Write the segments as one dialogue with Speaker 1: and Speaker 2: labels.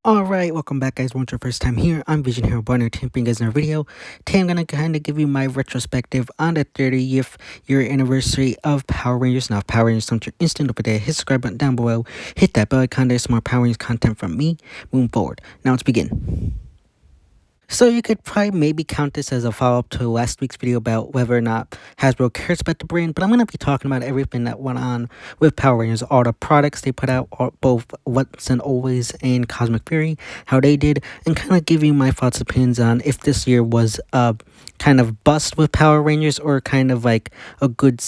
Speaker 1: Alright, welcome back guys. Once your first time here, I'm Vision Hero Barner, bringing you guys another video. Today I'm gonna kind of give you my retrospective on the 30th year anniversary of Power Rangers. Now, if Power Rangers don't your instant over there, hit the subscribe button down below, hit that bell icon, there's some more Power Rangers content from me moving forward. Now let's begin. So you could probably maybe count this as a follow-up to last week's video about whether or not Hasbro cares about the brand, but I'm going to be talking about everything that went on with Power Rangers, all the products they put out, both Once and Always and Cosmic Fury, how they did, and kind of give you my thoughts and opinions on if this year was a kind of bust with Power Rangers or kind of like a good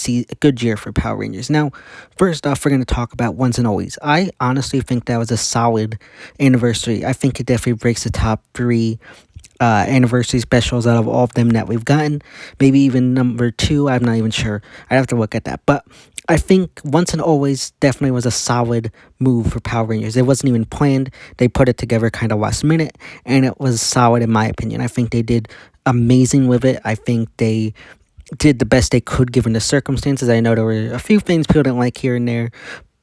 Speaker 1: year for Power Rangers. Now, first off, we're going to talk about Once and Always. I honestly think that was a solid anniversary. I think it definitely breaks the top three anniversary specials out of all of them that we've gotten. Maybe even number 2, I'm not even sure. I'd have to look at that. But I think Once and Always definitely was a solid move for Power Rangers. It wasn't even planned. They put it together kind of last minute, and it was solid in my opinion. I think they did amazing with it. I think they did the best they could given the circumstances. I know there were a few things people didn't like here and there,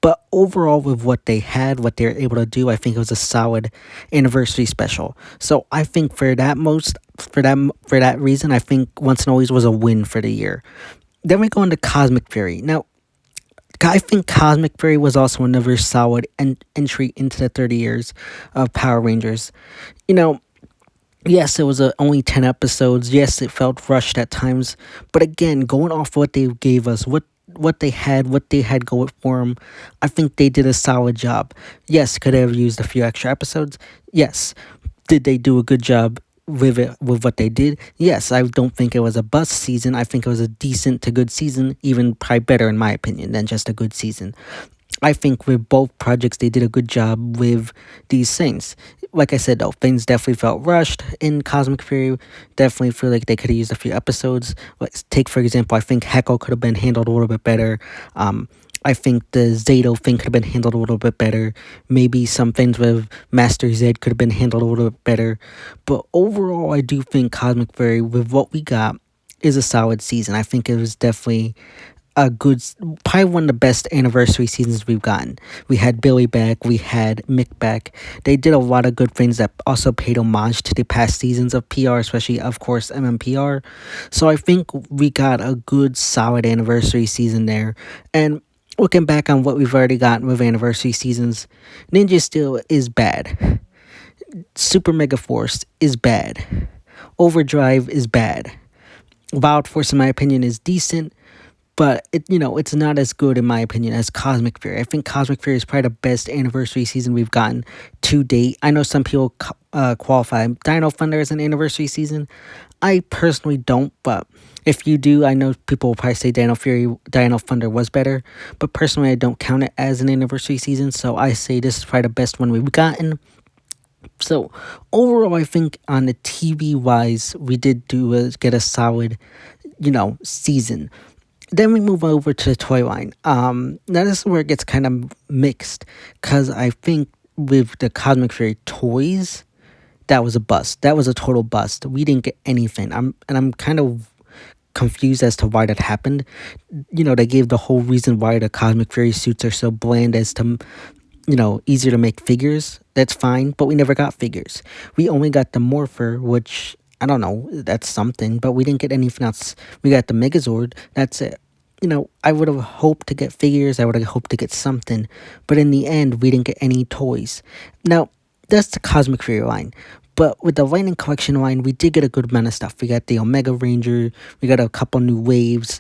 Speaker 1: but overall, with what they had, what they were able to do, I think it was a solid anniversary special. So I think for that reason, I think Once and Always was a win for the year. Then we go into Cosmic Fury. Now, I think Cosmic Fury was also another solid entry into the 30 years of Power Rangers. You know, yes, it was only 10 episodes. Yes, it felt rushed at times. But again, going off what they gave us, what they had going for them, I think they did a solid job. Yes, could they have used a few extra episodes? Yes. Did they do a good job with what they did? Yes, I don't think it was a bust season. I think it was a decent to good season, even probably better in my opinion than just a good season. I think with both projects, they did a good job with these things. Like I said, though, things definitely felt rushed in Cosmic Fury. Definitely feel like they could have used a few episodes. Let's take, for example, I think Heckle could have been handled a little bit better. I think the Zato thing could have been handled a little bit better. Maybe some things with Master Zed could have been handled a little bit better. But overall, I do think Cosmic Fury, with what we got, is a solid season. I think it was definitely a good, probably one of the best anniversary seasons we've gotten. We had Billy back, we had Mick back. They did a lot of good things that also paid homage to the past seasons of PR, especially, of course, MMPR. So I think we got a good, solid anniversary season there. And looking back on what we've already gotten with anniversary seasons, Ninja Steel is bad. Super Mega Force is bad. Overdrive is bad. Wild Force, in my opinion, is decent. But it's not as good in my opinion as Cosmic Fury. I think Cosmic Fury is probably the best anniversary season we've gotten to date. I know some people qualify Dino Thunder as an anniversary season. I personally don't, but if you do, I know people will probably say Dino Thunder was better. But personally, I don't count it as an anniversary season, so I say this is probably the best one we've gotten. So overall, I think on the TV wise, we did get a solid, season. Then we move over to the toy line. Now this is where it gets kind of mixed, because I think with the Cosmic Fury toys, that was a bust. That was a total bust. We didn't get anything. I'm kind of confused as to why that happened. They gave the whole reason why the Cosmic Fury suits are so bland as to, easier to make figures. That's fine, but we never got figures. We only got the Morpher, which, I don't know, that's something, but we didn't get anything else. We got the Megazord, that's it. I would have hoped to get figures, I would have hoped to get something, but in the end, we didn't get any toys. Now, that's the Cosmic Fury line, but with the Lightning Collection line, we did get a good amount of stuff. We got the Omega Ranger, we got a couple new waves,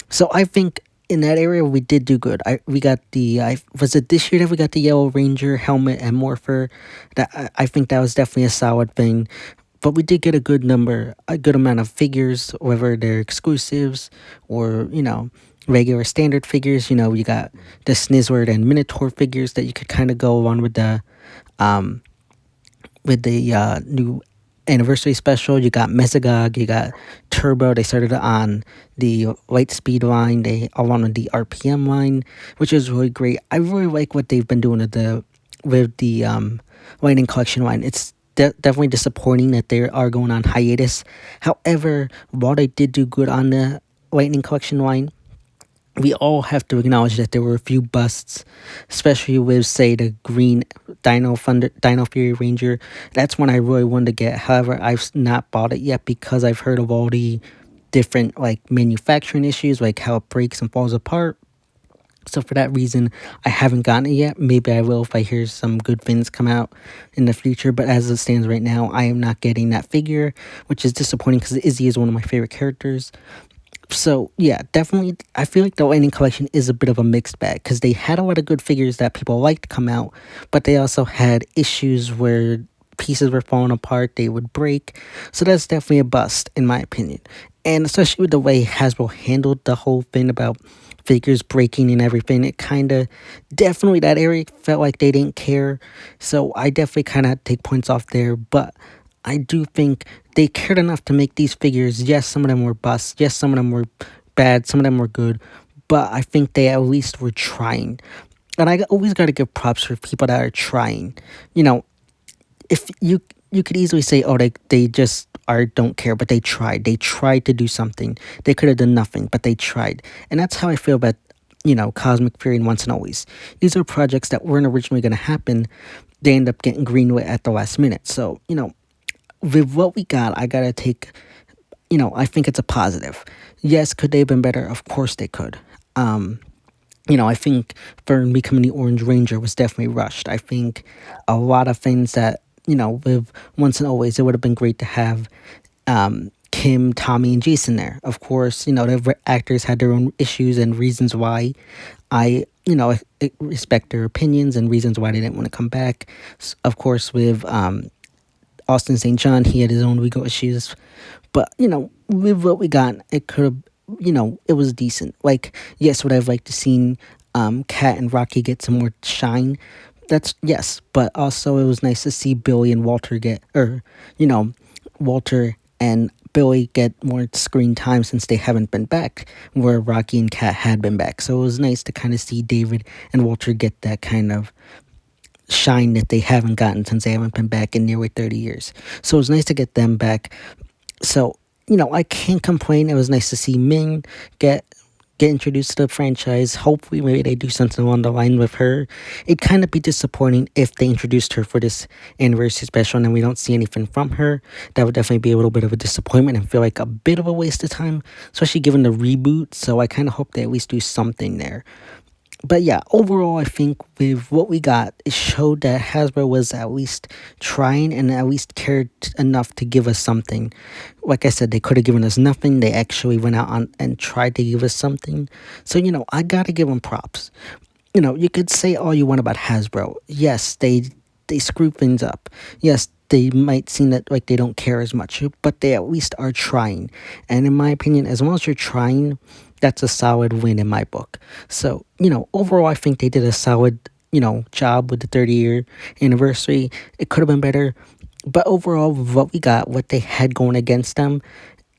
Speaker 1: so I think in that area, we did do good. We got was it this year that we got the Yellow Ranger helmet and Morpher? I think that was definitely a solid thing. But we did get a good amount of figures, whether they're exclusives or, regular standard figures. You got the Snizzword and Minotaur figures that you could kind of go along with the new anniversary special. You got Mesogog, you got Turbo. They started on the Lightspeed line. They along with the RPM line, which is really great. I really like what they've been doing with the Lightning Collection line. It's definitely disappointing that they are going on hiatus. However, while they did do good on the Lightning Collection line, we all have to acknowledge that there were a few busts, especially with, say, the green Dino Fury Ranger. That's one I really wanted to get. However, I've not bought it yet because I've heard of all the different like manufacturing issues, like how it breaks and falls apart. So for that reason, I haven't gotten it yet. Maybe I will if I hear some good things come out in the future. But as it stands right now, I am not getting that figure, which is disappointing because Izzy is one of my favorite characters. So yeah, definitely, I feel like the Lightning Collection is a bit of a mixed bag because they had a lot of good figures that people liked come out, but they also had issues where pieces were falling apart, they would break. So that's definitely a bust in my opinion, and especially with the way Hasbro handled the whole thing about figures breaking and everything, it kind of definitely that area felt like they didn't care. So I definitely kind of take points off there, but I do think they cared enough to make these figures. Yes, some of them were busts. Yes, some of them were bad. Some of them were good. But I think they at least were trying. And I always got to give props for people that are trying. You know, if you could easily say, oh, they just are don't care, but they tried. They tried to do something. They could have done nothing, but they tried. And that's how I feel about, Cosmic Fury and Once and Always. These are projects that weren't originally going to happen. They end up getting greenlit at the last minute. So, with what we got, I gotta take, I think it's a positive. Yes, could they have been better? Of course they could. I think for becoming the Orange Ranger was definitely rushed. I think a lot of things that, with Once and Always, it would have been great to have Kim, Tommy, and Jason there. Of course, the actors had their own issues and reasons why. I respect their opinions and reasons why they didn't want to come back. Of course, with Austin St. John, he had his own legal issues. But, with what we got, it could have, it was decent. Like, yes, would I have liked to seen Kat and Rocky get some more shine? That's, yes. But also, it was nice to see Billy and Walter Walter and Billy get more screen time since they haven't been back, where Rocky and Kat had been back. So it was nice to kind of see David and Walter get that kind of shine that they haven't gotten since they haven't been back in nearly 30 years. So it was nice to get them back. So, I can't complain. It was nice to see Ming get introduced to the franchise. Hopefully, maybe they do something along the line with her. It'd kind of be disappointing if they introduced her for this anniversary special and then we don't see anything from her. That would definitely be a little bit of a disappointment and feel like a bit of a waste of time, especially given the reboot. So I kind of hope they at least do something there. But yeah, overall, I think with what we got, it showed that Hasbro was at least trying and at least cared enough to give us something. Like I said, they could have given us nothing. They actually went out and tried to give us something. So, I got to give them props. You could say all you want about Hasbro. Yes, they screw things up. Yes, they might seem that like they don't care as much, but they at least are trying. And in my opinion, as long as you're trying, that's a solid win in my book. So, overall, I think they did a solid, job with the 30-year anniversary. It could have been better. But overall, with what we got, what they had going against them,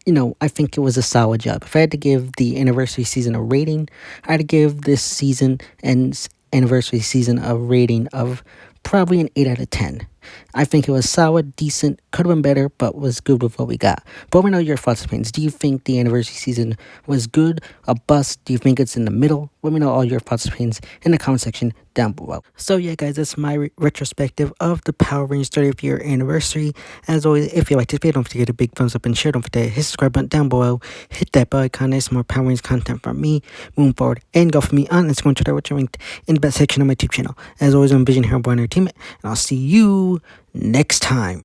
Speaker 1: I think it was a solid job. If I had to give the anniversary season a rating, I'd give this season and anniversary season a rating of probably an 8 out of 10. I think it was solid, decent, could have been better, but was good with what we got. But let me know your thoughts and opinions. Do you think the anniversary season was good, a bust? Do you think it's in the middle? Let me know all your thoughts and opinions in the comment section down below. So yeah, guys, that's my retrospective of the Power Rangers 30th year anniversary. As always, if you like this video, don't forget to big thumbs up and share. Don't forget to hit the subscribe button down below. Hit that bell icon. There's more Power Rangers content from me moving forward. And go for me on Instagram, Twitter, which are linked in the best section of my YouTube channel. As always, I'm Vision Hero Boy Entertainment, and I'll see you next time.